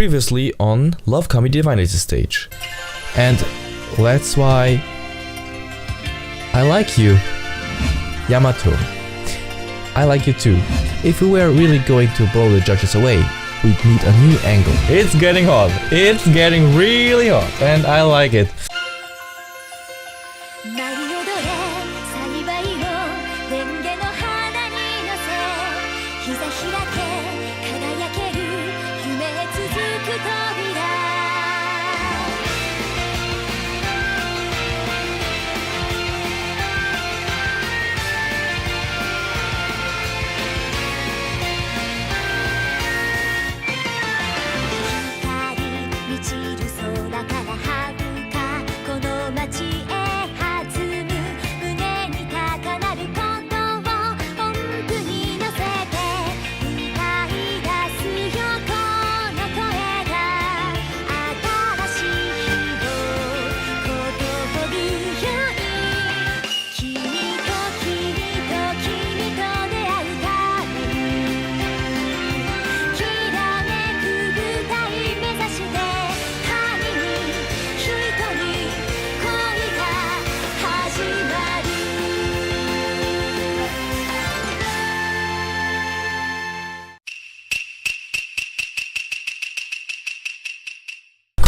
previously on Lovekami Divinity Stage. And that's why I like you, Yamato. I like you too. If we were really going to blow the judges away, we'd need a new angle. It's getting hot. It's getting really hot. And I like it.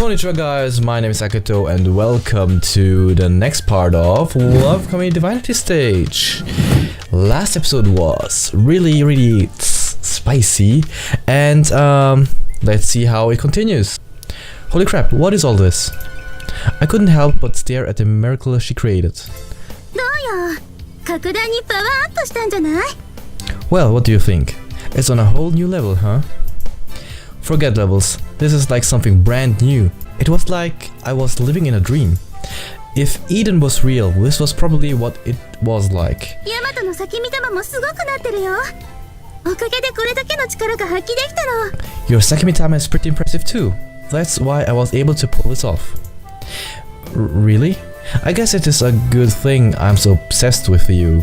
Konnichiwa guys, my name is Akito and welcome to the next part of Lovekami Divinity Stage. Last episode was really spicy and let's see how it continues. Holy crap, what is all this? I couldn't help but stare at the miracle she created. Well, what do you think? It's on a whole new level, huh? Forget levels, this is like something brand new. It was like I was living in a dream. If Eden was real, this was probably what it was like. Your Sakimitama is pretty impressive too. That's why I was able to pull this off. Really? I guess it is a good thing I'm so obsessed with you.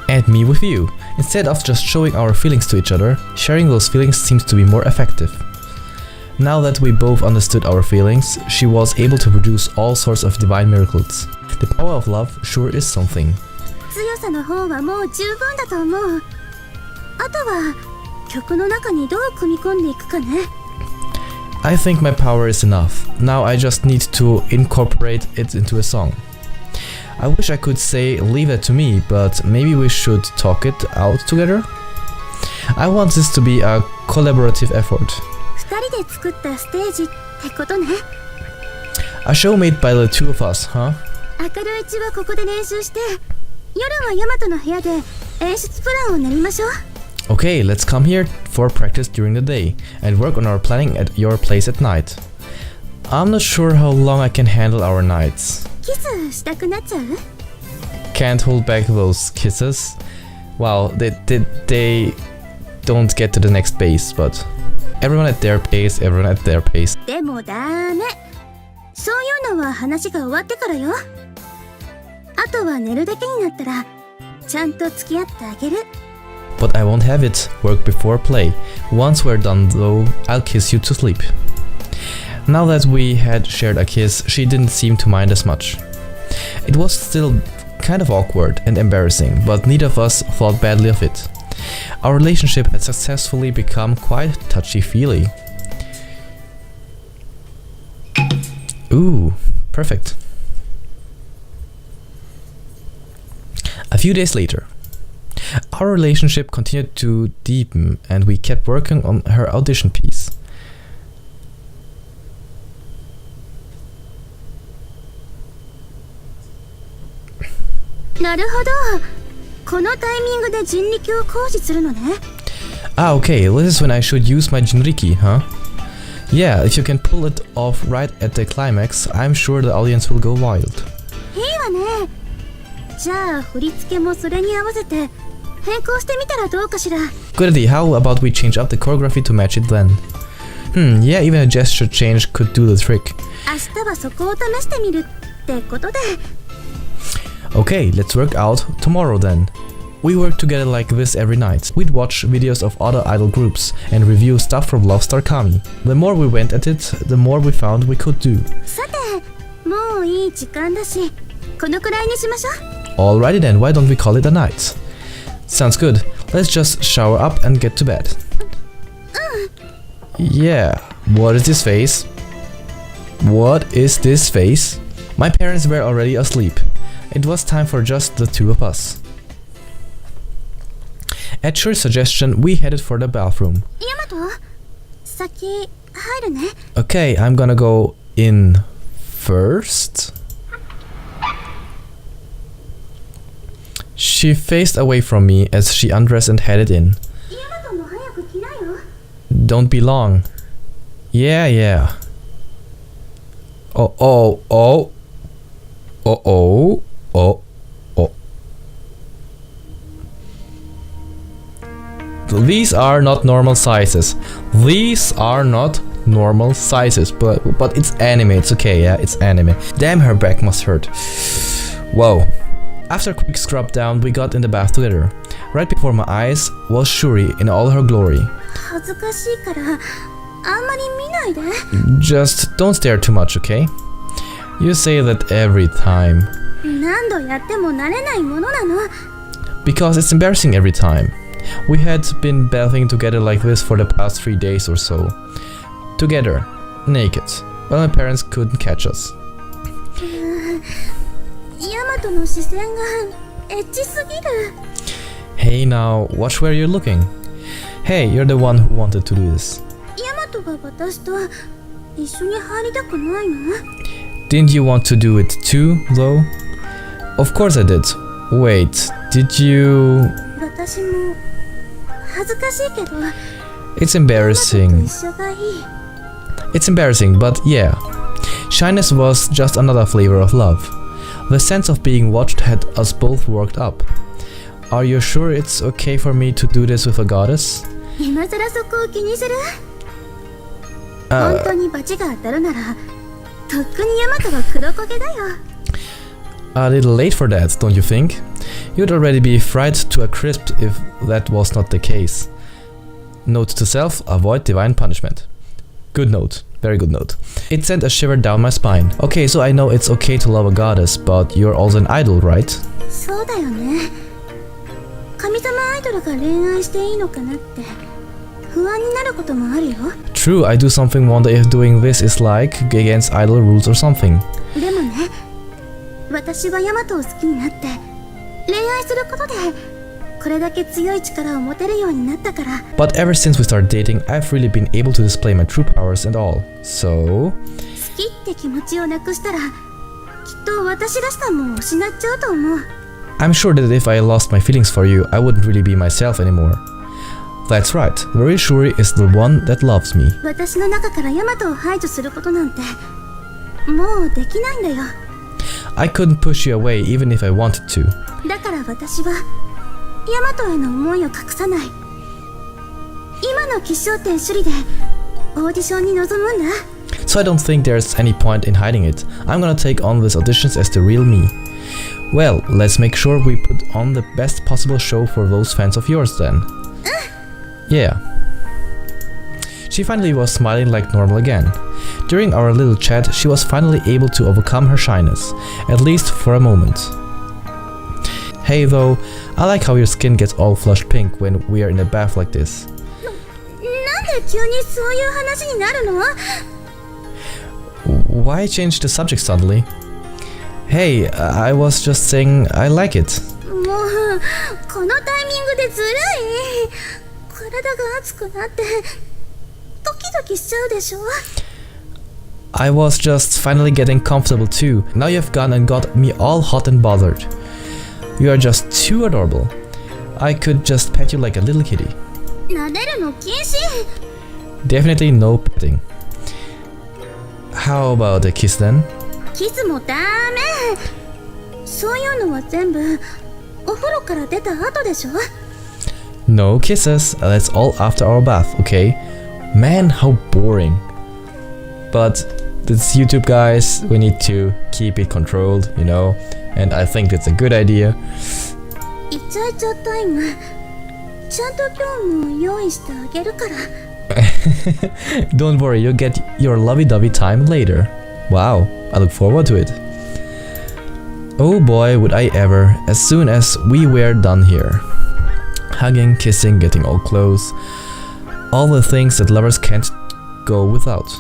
And me with you. Instead of just showing our feelings to each other, sharing those feelings seems to be more effective. Now that we both understood our feelings, she was able to produce all sorts of divine miracles. The power of love sure is something. I think my power is enough. Now I just need to incorporate it into a song. I wish I could say leave it to me, but maybe we should talk it out together? I want this to be a collaborative effort. A show made by the two of us, huh? Okay, let's come here for practice during the day and work on our planning at your place at night. I'm not sure how long I can handle our nights. Can't hold back those kisses. Wow, they don't get to the next base, but everyone at their pace, everyone at their pace. But I won't have it work before play. Once we're done though, I'll kiss you to sleep. Now that we had shared a kiss, she didn't seem to mind as much. It was still kind of awkward and embarrassing, but neither of us thought badly of it. Our relationship had successfully become quite touchy-feely. Ooh, perfect. A few days later, our relationship continued to deepen and we kept working on her audition piece. Okay, this is when I should use my Jinriki, huh? Yeah, if you can pull it off right at the climax, I'm sure the audience will go wild. Good idea, how about we change up the choreography to match it then? Yeah, even a gesture change could do the trick. ってことで。 Okay, let's work out tomorrow then. We work together like this every night. We'd watch videos of other idol groups and review stuff from Lovekami. The more we went at it, the more we found we could do. さて、もういい時間だし、このくらいにしましょう。 Alrighty then, why don't we call it a night? Sounds good. Let's just shower up and get to bed. Yeah, what is this face? What is this face? My parents were already asleep. It was time for just the two of us. At Shuri's suggestion, we headed for the bathroom. ヤマト、先入るね。 Okay, I'm gonna go in first. She faced away from me as she undressed and headed in. ヤマトも早く着なよ。 Don't be long. Yeah, yeah. Oh, oh, oh. Oh, oh, oh, oh. These are not normal sizes. These are not normal sizes. But it's anime. It's okay, yeah, it's anime. Damn, her back must hurt. Whoa. After a quick scrub down, we got in the bath together. Right before my eyes was Shuri in all her glory. 恥ずかしいから、あんまり見ないで。 Just don't stare too much, okay? You say that every time. 何度やっても慣れないものなの。 Because it's embarrassing every time. We had been bathing together like this for the past 3 days or so. Together, naked. But my parents couldn't catch us. ヤマトの視線がエッチすぎる。 Hey now, watch where you're looking. Hey, you're the one who wanted to do this. ヤマトが私と一緒に入りたくないの？ Didn't you want to do it too, though? Of course I did. Wait, did you... 私も恥ずかしいけど。 It's embarrassing. 一緒がいい。 It's embarrassing, but yeah. Shyness was just another flavor of love. The sense of being watched had us both worked up. Are you sure it's okay for me to do this with a goddess? 今さらそこを気にする？本当にバチが当たるなら、とっくにヤマトは黒焦げだよ。 A little late for that, don't you think? You'd already be fried to a crisp if that was not the case. Note to self, avoid divine punishment. Good note. Very good note. It sent a shiver down my spine. Okay, so I know it's okay to love a goddess, but you're also an idol, right? そうだよね。神様アイドルが恋愛していいのかなって不安になることもあるよ。 True, I do something wonder if doing this is like against idol rules or something. でもね、私はヤマトを好きになって恋愛することでこれだけ強い力を持てるようになったから。 But ever since we started dating, I've really been able to display my true powers and all. So... 好きって気持ちをなくしたらきっと私らしさも失っちゃうと思う。 I'm sure that if I lost my feelings for you, I wouldn't really be myself anymore. That's right, the real Shuri is the one that loves me. 私の中からヤマトを排除することなんてもうできないんだよ。 I couldn't push you away even if I wanted to. だから私はヤマトへの思いを隠さない。今の吉祥天首里でオーディションに臨むんだ。 So I don't think there's any point in hiding it. I'm gonna take on these auditions as the real me. Well, let's make sure we put on the best possible show for those fans of yours then. Yeah. She finally was smiling like normal again. During our little chat, she was finally able to overcome her shyness, at least for a moment. Hey though, I like how your skin gets all flushed pink when we are in a bath like this. なんで急にそういう話になるの？ Why change the subject suddenly? Hey, I was just saying I like it. もうこのタイミングでずるい。体が熱くなってドキドキしちゃうでしょ。 I was just finally getting comfortable too. Now you've gone and got me all hot and bothered. You are just too adorable. I could just pet you like a little kitty. 撫でるの禁止。 Definitely no petting. How about a kiss then? キスもダメ。そういうのは全部お風呂から出た後でしょ。 No kisses. That's all after our bath, okay? Man, how boring. But This YouTube, guys, we need to keep it controlled, you know, and I think it's a good idea. イチャイチャタイムちゃんと今日も用意してあげるから Don't worry, you'll get your lovey-dovey time later. Wow, I look forward to it. Oh boy, would I ever, as soon as we were done here. Hugging, kissing, getting all close. All the things that lovers can't go without.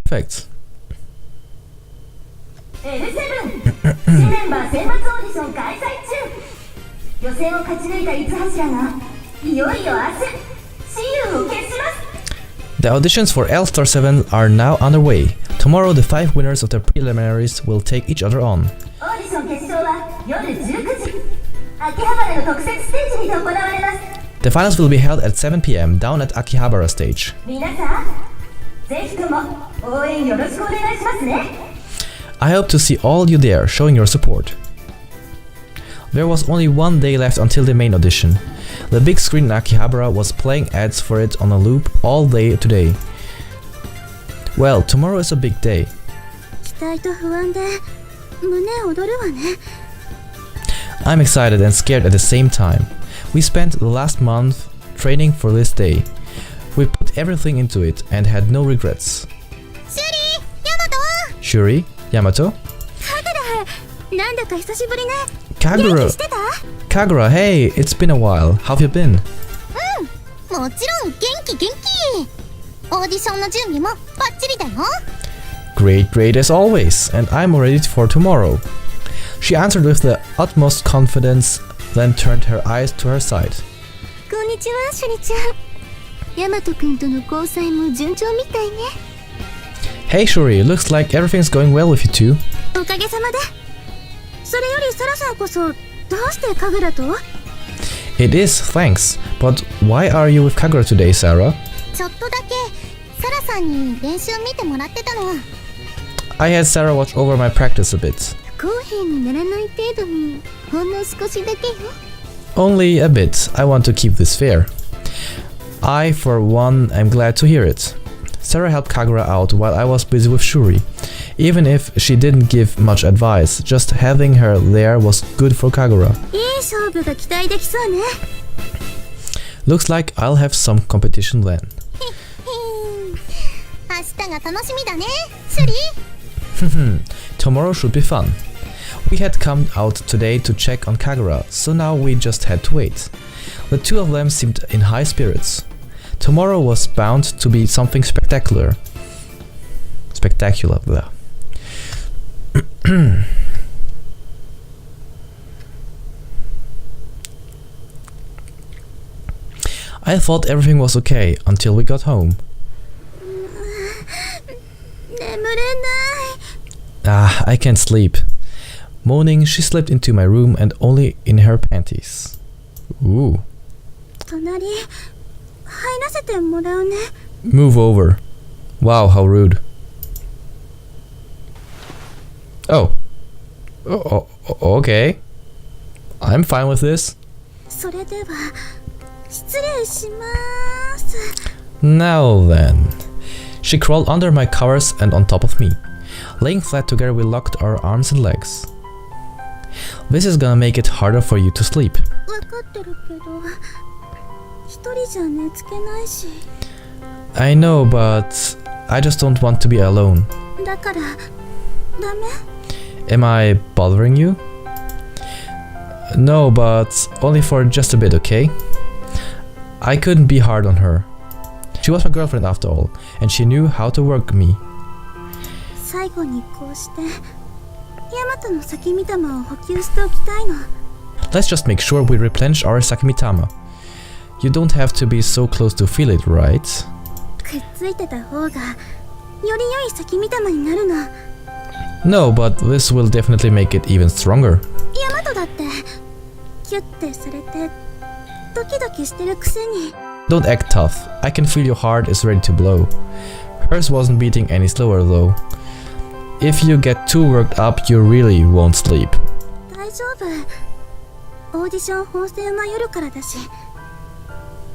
Perfect. L7 新メンバー選抜オーディション開催中予選を勝ち抜いた五柱がいよいよ明日雌雄を決します The auditions for L-Star 7 are now underway. Tomorrow, the 5 winners of the preliminaries will take each other on. オーディション決勝は夜19時秋葉原の特設ステージにて行われます The finals will be held at 7 p.m. down at Akihabara stage. 皆さんぜひとも応援よろしくお願いしますね I hope to see all you there, showing your support. There was only one day left until the main audition. The big screen in Akihabara was playing ads for it on a loop all day today. Well, tomorrow is a big day. 期待と不安で胸躍るわね I'm excited and scared at the same time. We spent the last month training for this day. We put everything into it and had no regrets. シュリーヤマト Shuri, Yamato, カグラなんだか久しぶりね Kagura. 元気してた Kagura, hey, it's been a while. How have you been? もちろん元気オーディションの準備もバッチリだよ Great, great as always, and I'm ready for tomorrow. She answered with the utmost confidence, then turned her eyes to her side. こんにちはシュリちゃんヤマト君との交際も順調みたいね Hey Shuri, looks like everything's going well with you two. おかげさまでそれよりサラさんこそどうしてカグラと It is, thanks. But why are you with Kagura today, Sarah? ちょっとだけサラさんに練習見てもらってたの I had Sarah watch over my practice a bit. 不公平にならない程度にほんの少しだけよ Only a bit. I want to keep this fair. I, for one, am glad to hear it. Sarah helped Kagura out while I was busy with Shuri. Even if she didn't give much advice, just having her there was good for Kagura. いい勝負が期待できそうね Looks like I'll have some competition then. 明日が楽しみだねシュリー Tomorrow should be fun. We had come out today to check on Kagura, so now we just had to wait. The two of them seemed in high spirits. Tomorrow was bound to be something spectacular. Spectacular, blah. I thought everything was okay until we got home. 眠れない Ah, I can't sleep. Moaning, she slipped into my room and only in her panties. Ooh. 隣入らせてもらうね Move over. Wow, how rude. Oh. Okay. I'm fine with this. それでは失礼します Now then. She crawled under my covers and on top of me. Laying flat together, we locked our arms and legs. This is gonna make it harder for you to sleep. 分かってるけど一人じゃ寝つけないし I know, but I just don't want to be alone. だからダメ Am I bothering you? No, but only for just a bit, okay? I couldn't be hard on her. She was my girlfriend after all, and she knew how to work me. 最後にこうしてヤマトの先見玉を補給しておきたいの Let's just make sure we replenish our Sakimitama. You don't have to be so close to feel it, right? くっついてた方がより良い先見玉になるの No, but this will definitely make it even stronger. ヤマトだってキュッてされてドキドキしてるくせに Don't act tough. I can feel your heart is ready to blow. Hers wasn't beating any slower though. If you get too worked up, you really won't sleep. 大丈夫オーディション本戦は夜からだし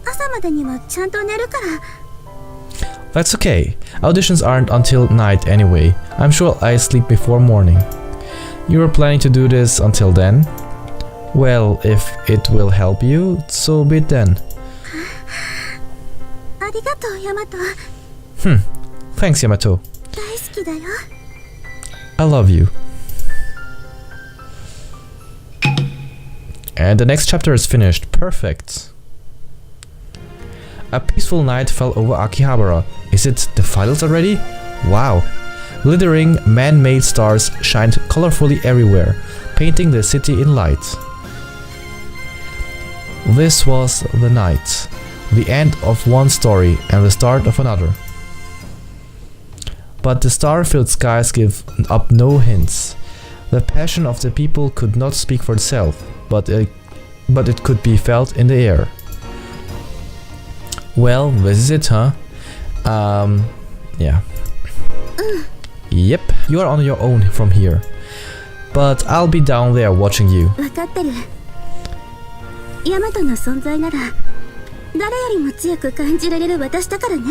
朝までにはちゃんと寝るから That's okay. Auditions aren't until night anyway. I'm sure I sleep before morning. You were planning to do this until then? Well, if it will help you, so be it then. ありがとう、ヤマト。Thanks, Yamato. 大好きだよ。I love you. And the next chapter is finished. Perfect. A peaceful night fell over Akihabara. Is it the finals already? Wow. Glittering man-made stars shined colorfully everywhere, painting the city in light. This was the night, the end of one story and the start of another. But the star-filled skies give up no hints. The passion of the people could not speak for itself, but it could be felt in the air. Well, this is it, huh? Yeah. Yep, you are on your own from here. But I'll be down there watching you. わかってる。ヤマトの存在なら誰よりも強く感じられる私だからね。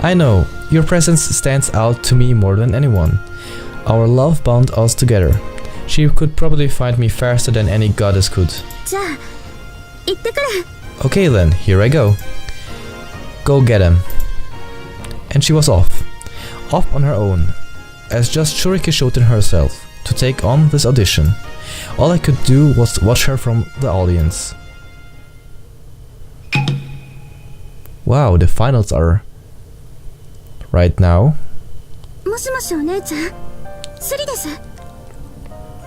I know, your presence stands out to me more than anyone. Our love bound us together. She could probably find me faster than any goddess could. じゃあ、行ってくる。Okay then, here I go. Go get him. And she was off on her own, as just Shuri Kisshouten herself, to take on this audition. All I could do was watch her from the audience. Wow, the finals are right now. もしもしお姉ちゃん、シュリです。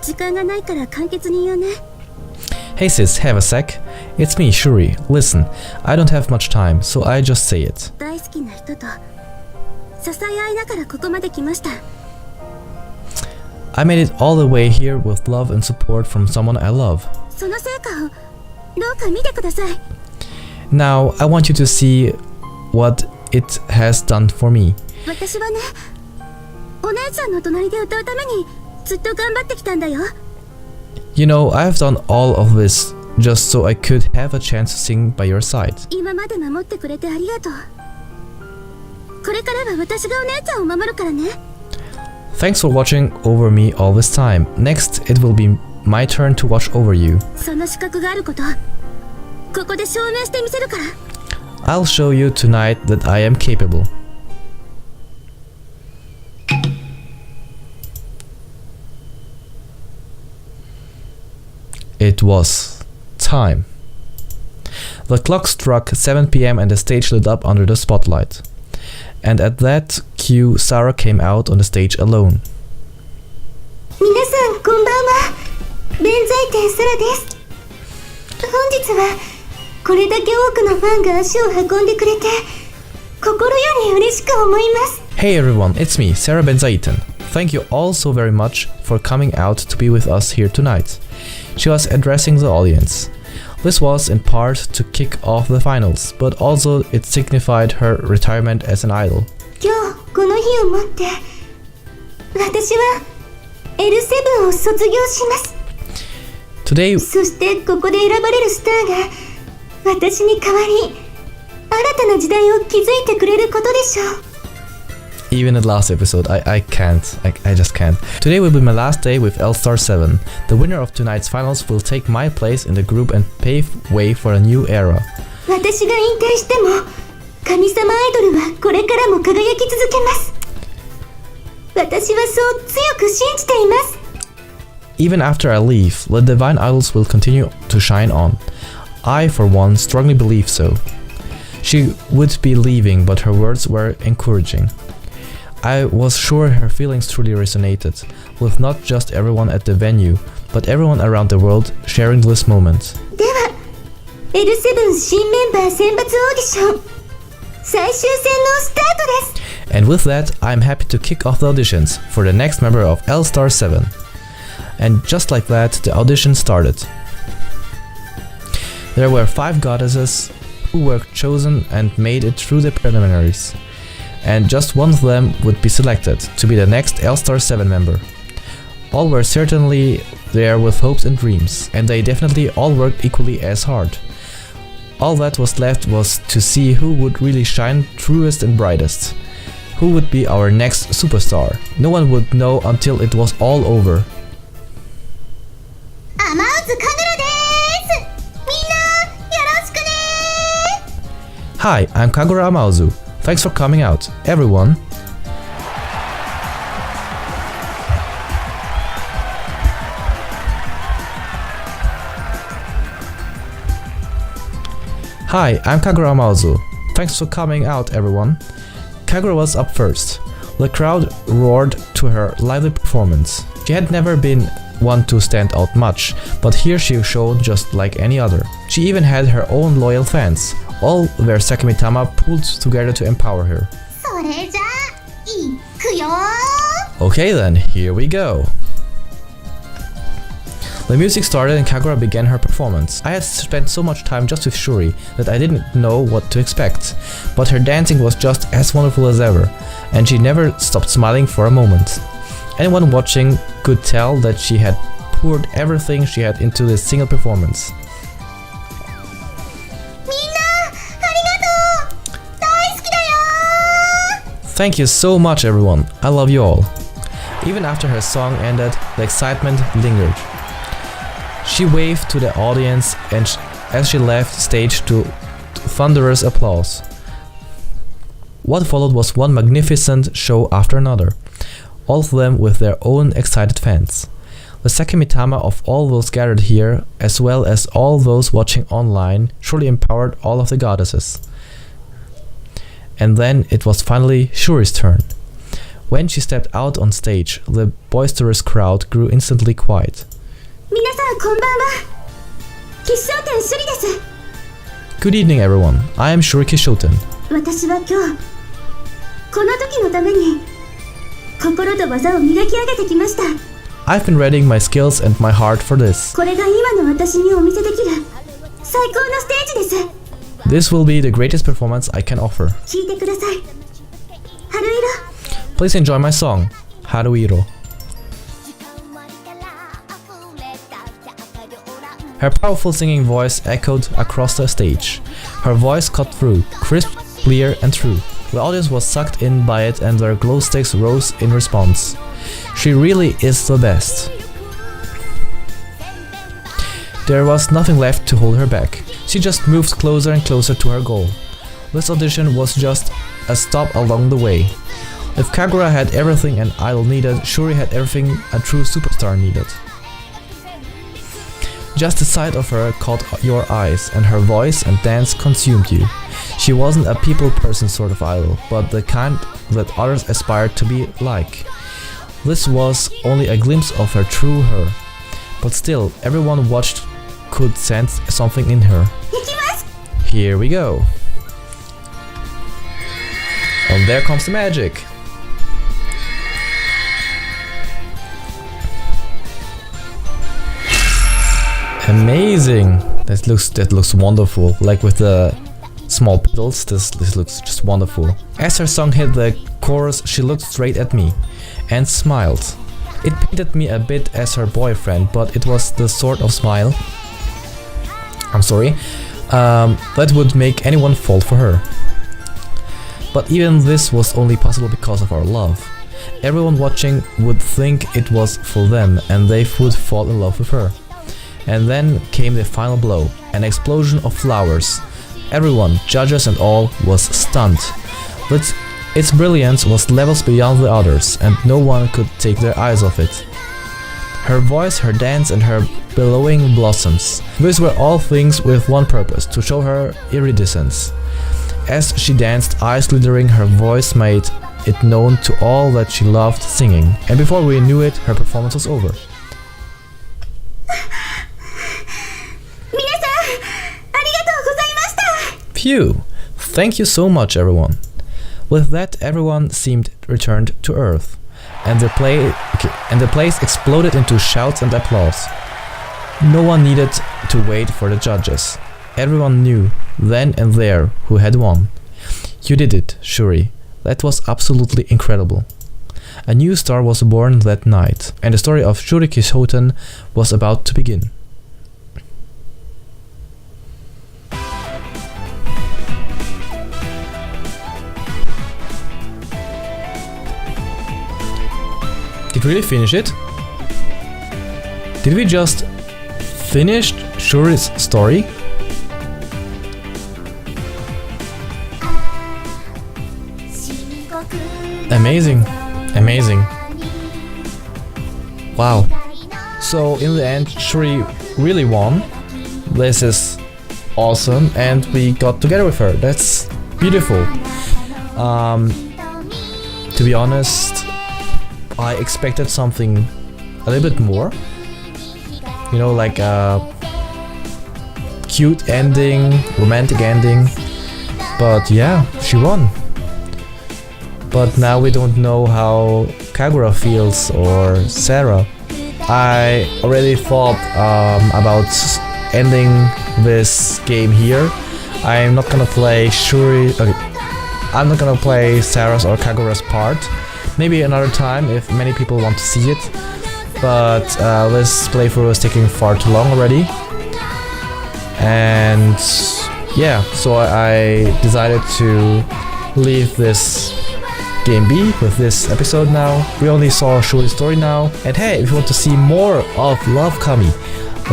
時間がないから簡潔に言うね。Hey sis, have a sec? It's me, Shuri. Listen, I don't have much time, so I just say it. 大好きな人と支え合いながらここまで来ました。I made it all the way here with love and support from someone I love. その成果をどうか見てください。Now, I want you to see what it has done for me. 私はね、お姉ちゃんの隣で歌うためにずっと頑張ってきたんだよ。You know, I've done all of this just so I could have a chance to sing by your side. 今まで守ってくれてありがとう。これからは私がお姉ちゃんを守るからね。Thanks for watching over me all this time. Next, it will be my turn to watch over you. その資格があること、ここで証明してみせるから。I'll show you tonight that I am capable. It was time. The clock struck 7 p.m. and the stage lit up under the spotlight. And at that cue, Sarah came out on the stage alone. 皆さんこんばんは。弁財天サラです。本日はこれだけ多くのファンが足を運んでくれて心より嬉しく思います。 Hey everyone, it's me, Sarah Benzaiten. Thank you all so very much for coming out to be with us here tonight. She was addressing the audience. This was in part to kick off the finals, but also it signified her retirement as an idol. 今日この日をもって私は L7 を卒業します。 Today, そしてここで選ばれるスターが私に代わり新たな時代を築いてくれることでしょう。 even in the last episode, I just can't. Today will be my last day with L-Star 7. The winner of tonight's finals will take my place in the group and pave way for a new era. 私が引退しても神様アイドルはこれからも輝き続けます。私はそう強く信じています。 Even after I leave, the divine idols will continue to shine on. I, for one, strongly believe so. She would be leaving, but her words were encouraging. I was sure her feelings truly resonated, with not just everyone at the venue, but everyone around the world sharing this moment. では L7 新メンバー選抜オーディション最終戦のスタートです。 And with that, I'm happy to kick off the auditions for the next member of L-Star 7. And just like that, the audition started. There were 5 goddesses who were chosen and made it through the preliminaries. And just one of them would be selected to be the next L-Star 7 member. All were certainly there with hopes and dreams, and they definitely all worked equally as hard. All that was left was to see who would really shine truest and brightest. Who would be our next superstar? No one would know until it was all over. Hi, I'm Kagura Amauzu. Thanks for coming out, everyone. Hi, I'm Kagura Amauzu. Thanks for coming out, everyone. Kagura was up first. The crowd roared to her lively performance. She had never been one to stand out much, but here she showed just like any other. She even had her own loyal fans. All were Sakumi-tama pulled together to empower her. Okay then, here we go. The music started and Kagura began her performance. I had spent so much time just with Shuri that I didn't know what to expect, but her dancing was just as wonderful as ever, and she never stopped smiling for a moment. Anyone watching could tell that she had poured everything she had into this single performance. Thank you so much, everyone. I love you all. Even after her song ended, the excitement lingered. She waved to the audience and as she left stage to thunderous applause. What followed was one magnificent show after another, all of them with their own excited fans. The Sakumi-tama of all those gathered here, as well as all those watching online, surely empowered all of the goddesses. And then it was finally Shuri's turn. When she stepped out on stage, the boisterous crowd grew instantly quiet. Good evening, everyone. I am Shuri Kisshouten. I've been readying my skills and my heart for this. This will be the greatest performance I can offer. Please enjoy my song, Haruiro. Her powerful singing voice echoed across the stage. Her voice cut through, crisp, clear and true. The audience was sucked in by it and their glow sticks rose in response. She really is the best. There was nothing left to hold her back. She just moved closer and closer to her goal. This audition was just a stop along the way. If Kagura had everything an idol needed, Shuri had everything a true superstar needed. Just the sight of her caught your eyes, and her voice and dance consumed you. She wasn't a people person sort of idol, but the kind that others aspired to be like. This was only a glimpse of her true her, but still, everyone watched could sense something in her. Here we go. And there comes the magic. Amazing. That looks wonderful. Like with the small pedals, this looks just wonderful. As her song hit the chorus, she looked straight at me and smiled. It painted me a bit as her boyfriend, but it was the sort of smile that would make anyone fall for her. But even this was only possible because of our love. Everyone watching would think it was for them and they would fall in love with her. And then came the final blow, an explosion of flowers. Everyone, judges and all, was stunned. But its brilliance was levels beyond the others, and no one could take their eyes off it. Her voice, her dance and her billowing blossoms. These were all things with one purpose, to show her iridescence. As she danced, eyes glittering, her voice made it known to all that she loved singing. And before we knew it, her performance was over. Phew! Thank you so much, everyone. With that, everyone seemed returned to Earth, and the place exploded into shouts and applause. No one needed to wait for the judges. Everyone knew, then and there, who had won. You did it, Shuri. That was absolutely incredible. A new star was born that night, and the story of Shuri Kisshouten was about to begin. really finish it? Did we just finish Shuri's story? Amazing, amazing. Wow. So in the end, Shuri really won. This is awesome, and we got together with her. That's beautiful. To be honest, I expected something a little bit more. You know, like a cute ending, romantic ending. But yeah, she won. But now we don't know how Kagura feels or Sarah. I already thought about ending this game here. I'm not gonna play Shuri. Okay, I'm not gonna play Sarah's or Kagura's part. Maybe another time if many people want to see it. But this playthrough is taking far too long already. And yeah, so I decided to leave this game B with this episode now. We only saw Shuri's story now. And hey, if you want to see more of Lovekami,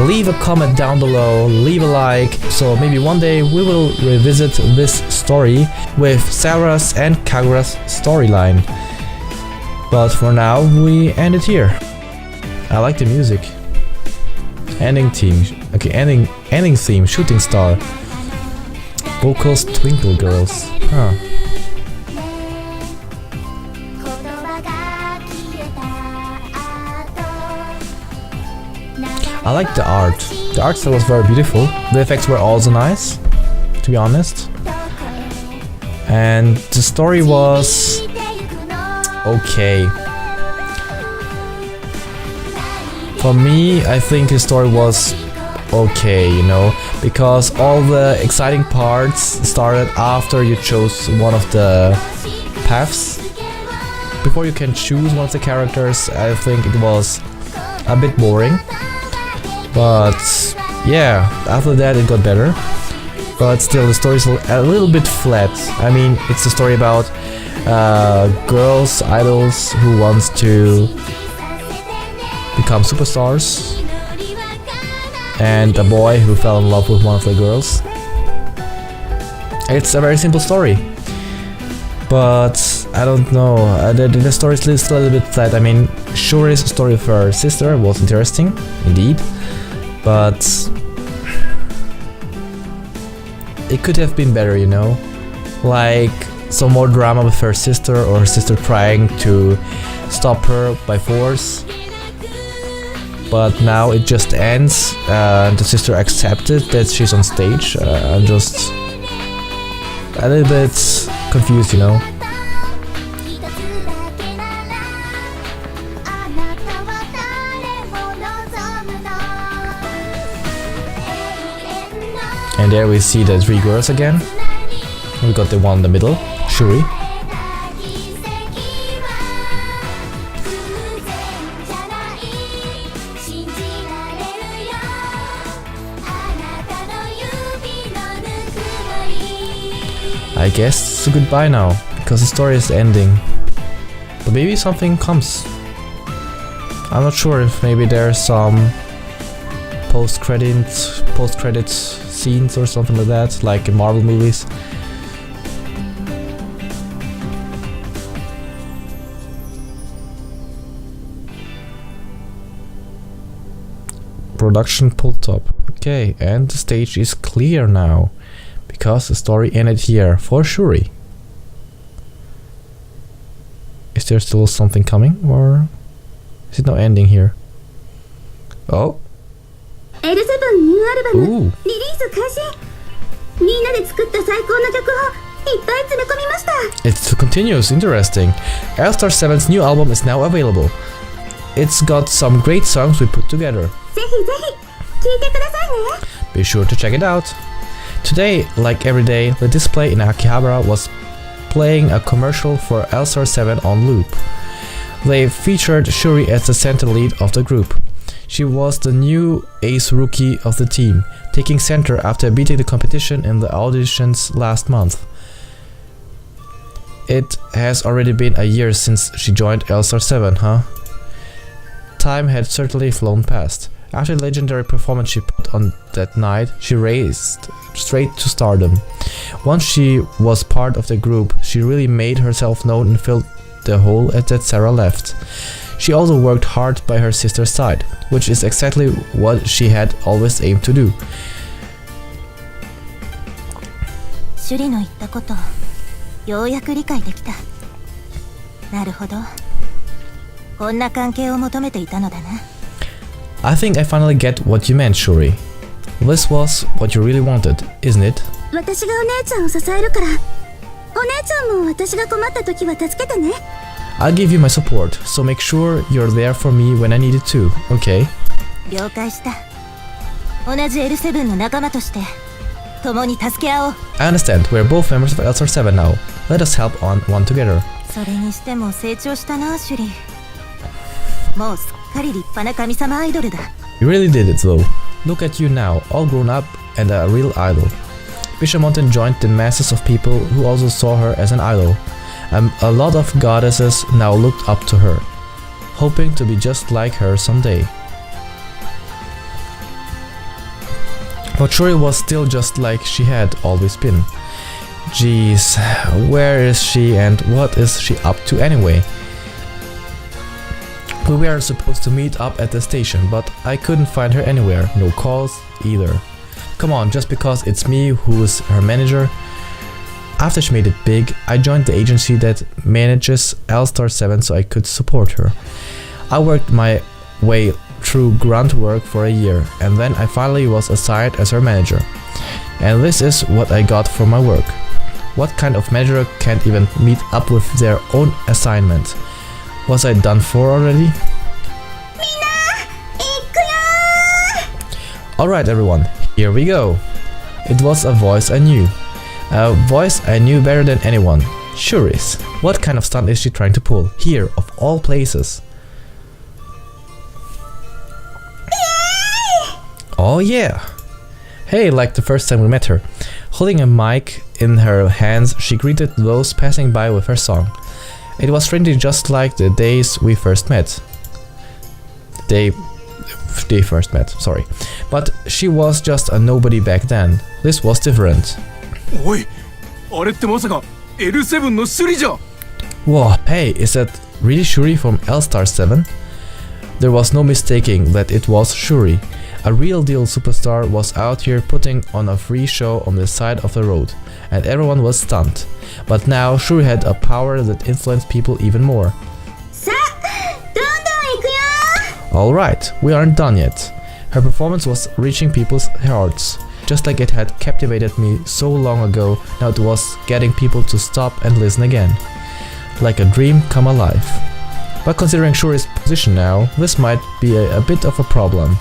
leave a comment down below, leave a like, so maybe one day we will revisit this story with Sarah's and Kagura's storyline. But for now, we end it here. I like the music. Ending theme. Okay, ending theme, Shooting Star. Vocals, Twinkle Girls. Huh. I like the art. The art style was very beautiful. The effects were also nice, to be honest. And the story was okay. For me, I think the story was okay, you know, because all the exciting parts started after you chose one of the paths. Before you can choose one of the characters, I think it was a bit boring. But yeah, after that it got better. But still, the story is a little bit flat. I mean, it's a story about girls, idols who wants to become superstars, and a boy who fell in love with one of the girls. It's a very simple story, but I don't know, the story is still a little bit flat. I mean, Shuri's story with her sister was interesting, indeed, but it could have been better, you know? Like some more drama with her sister, or her sister trying to stop her by force. But now it just ends, and the sister accepted that she's on stage. I'm just a little bit confused, you know? And there we see the three girls again. We got the one in the middle, Shuri. I guess it's a goodbye now, because the story is ending. But maybe something comes. I'm not sure if maybe there's some post-credit scenes or something like that, like in Marvel movies. Production pull top. Okay, and the stage is clear now, because the story ended here for Shuri. Is there still something coming, or is it no ending here? Oh. L7 ニューアルバム Ooh. リリース開始。みんなで作った最高の曲をいっぱい詰め込みました。 It continues, interesting. L-Star 7's new album is now available. It's got some great songs we put together. ぜひぜひ聴いてくださいね。 Be sure to check it out. Today, like every day, the display in Akihabara was playing a commercial for L-Star 7 on loop. They featured Shuri as the center lead of the group. She was the new ace rookie of the team, taking center after beating the competition in the auditions last month. It has already been a year since she joined L-Star 7, huh? time had certainly flown past. After the legendary performance she put on that night, she raced straight to stardom. Once she was part of the group, she really made herself known and filled the hole that Sarah left. She also worked hard by her sister's side, which is exactly what she had always aimed to do. シュリの言ったこと、ようやく理解できた。なるほど。こんな関係を求めていたのだな。I think I finally get what you meant, Shuri. This was what you really wanted, isn't it? 私がお姉ちゃんを支えるから、お姉ちゃんも私が困った時は助けてね。I'll give you my support, so make sure you're there for me when I need it too, okay? 了解した。同じ L7 の仲間として共に助け合おう。I understand, we're both members of Elstar 7 now. Let us help on one together. それにしても成長したな、シュリ。もうすっかり立派な神様アイドルだ。You really did it though. Look at you now, all grown up and a real idol. Bishamonten joined the masses of people who also saw her as an idol. A lot of goddesses now looked up to her, hoping to be just like her someday. But Shuri was still just like she had always been. Jeez, where is she and what is she up to anyway? We were supposed to meet up at the station, but I couldn't find her anywhere, no calls either. Come on, just because it's me who's her manager. After she made it big, I joined the agency that manages Elstar 7 so I could support her. I worked my way through grunt work for a year, and then I finally was assigned as her manager. And this is what I got for my work. What kind of manager can't even meet up with their own assignment? Was I done for already? Alright everyone, here we go. It was a voice I knew. A voice I knew better than anyone. Shuris. What kind of stunt is she trying to pull? Here, of all places. Oh yeah! Hey, like the first time we met her. Holding a mic in her hands, she greeted those passing by with her song. It was strangely just like the days we first met. They first met, sorry. But she was just a nobody back then. This was different. おい、あれってまさか L7 のシュリじゃ。 Whoa, hey, is that really Shuri from Elstar 7? There was no mistaking that it was Shuri. A real deal superstar was out here putting on a free show on the side of the road, and everyone was stunned. But now Shuri had a power that influenced people even more. Alright, we aren't done yet. Her performance was reaching people's hearts. Just like it had captivated me so long ago, now it was getting people to stop and listen again. Like a dream come alive. But considering Shuri's position now, this might be a bit of a problem.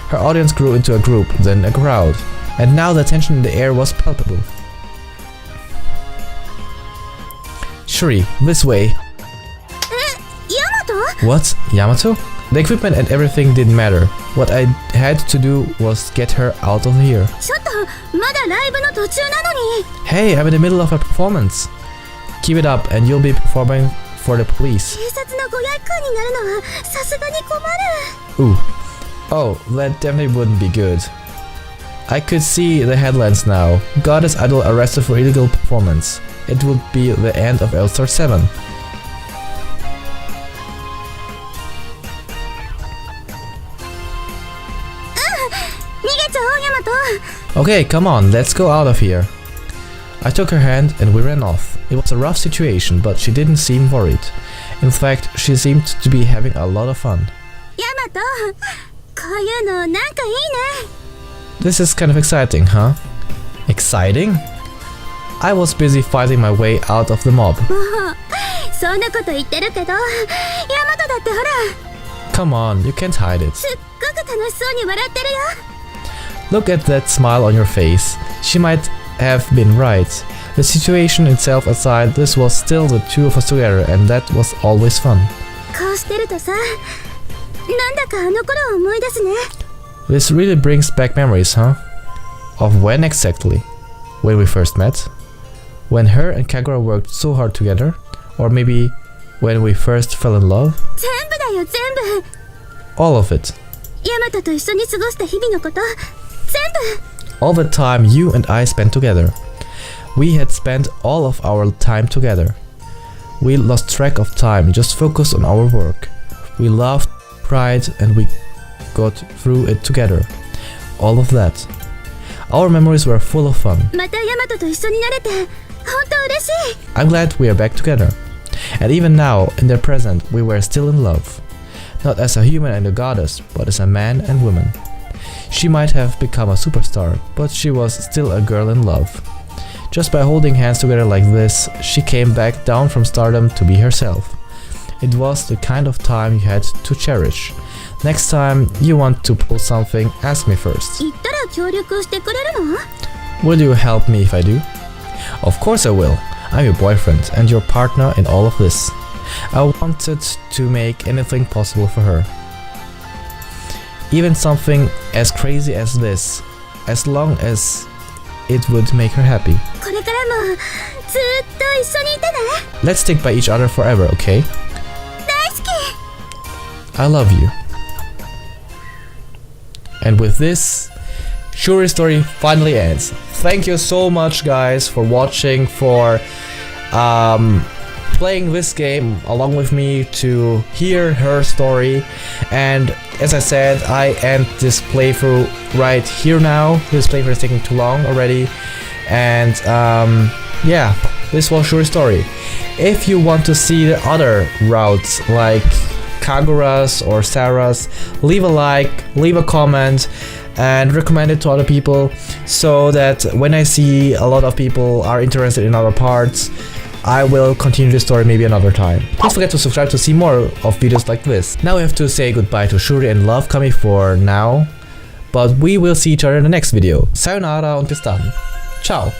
Her audience grew into a group, then a crowd, and now the tension in the air was palpable. Shuri, this way. Yamato? What? Yamato? The equipment and everything didn't matter. What I had to do was get her out of here. Hey, I'm in the middle of a performance. Keep it up and you'll be performing for the police. Ooh. Oh, that definitely wouldn't be good. I could see the headlines now. Goddess idol arrested for illegal performance. It would be the end of Elstar 7. Okay, come on, let's go out of here. I took her hand and we ran off. It was a rough situation, but she didn't seem worried. In fact, she seemed to be having a lot of fun. This is kind of exciting, huh? Exciting? I was busy fighting my way out of the mob. Come on, you can't hide it. Look at that smile on your face. She might have been right. The situation itself aside, this was still the two of us together, and that was always fun. This really brings back memories, huh? Of when exactly? When we first met? When her and Kagura worked so hard together? Or maybe when we first fell in love? All of it. ヤマトと一緒に過ごした日々のこと全部 All the time you and I spent together. We had spent all of our time together. We lost track of time, just focused on our work. We laughed, cried, and we got through it together. All of that. Our memories were full of fun. またヤマトと一緒になれて本当嬉しい I'm glad we are back together. And even now, in the present, we were still in love. Not as a human and a goddess, but as a man and woman. She might have become a superstar, but she was still a girl in love. Just by holding hands together like this, she came back down from stardom to be herself. It was the kind of time you had to cherish. Next time you want to pull something, ask me first. 言ったら協力してくれるの Will you help me if I do? Of course I will. I'm your boyfriend and your partner in all of this. I wanted to make anything possible for her. Even something as crazy as this, as long as it would make her happy. これからもずっと一緒にいてね Let's stick by each other forever, okay? 大好き I love you. And with this, Shuri's story finally ends. Thank you so much, guys, for watching, for playing this game along with me to hear her story. And as I said, I end this playthrough right here now. This playthrough is taking too long already. And yeah, this was Shuri's story. If you want to see the other routes like Kagura's or Sarah's, leave a like, leave a comment, and recommend it to other people so that when I see a lot of people are interested in other parts, I will continue this story maybe another time. Don't forget to subscribe to see more of videos like this. Now we have to say goodbye to Shuri and Lovekami for now, but we will see each other in the next video. Sayonara und bis dann. Ciao.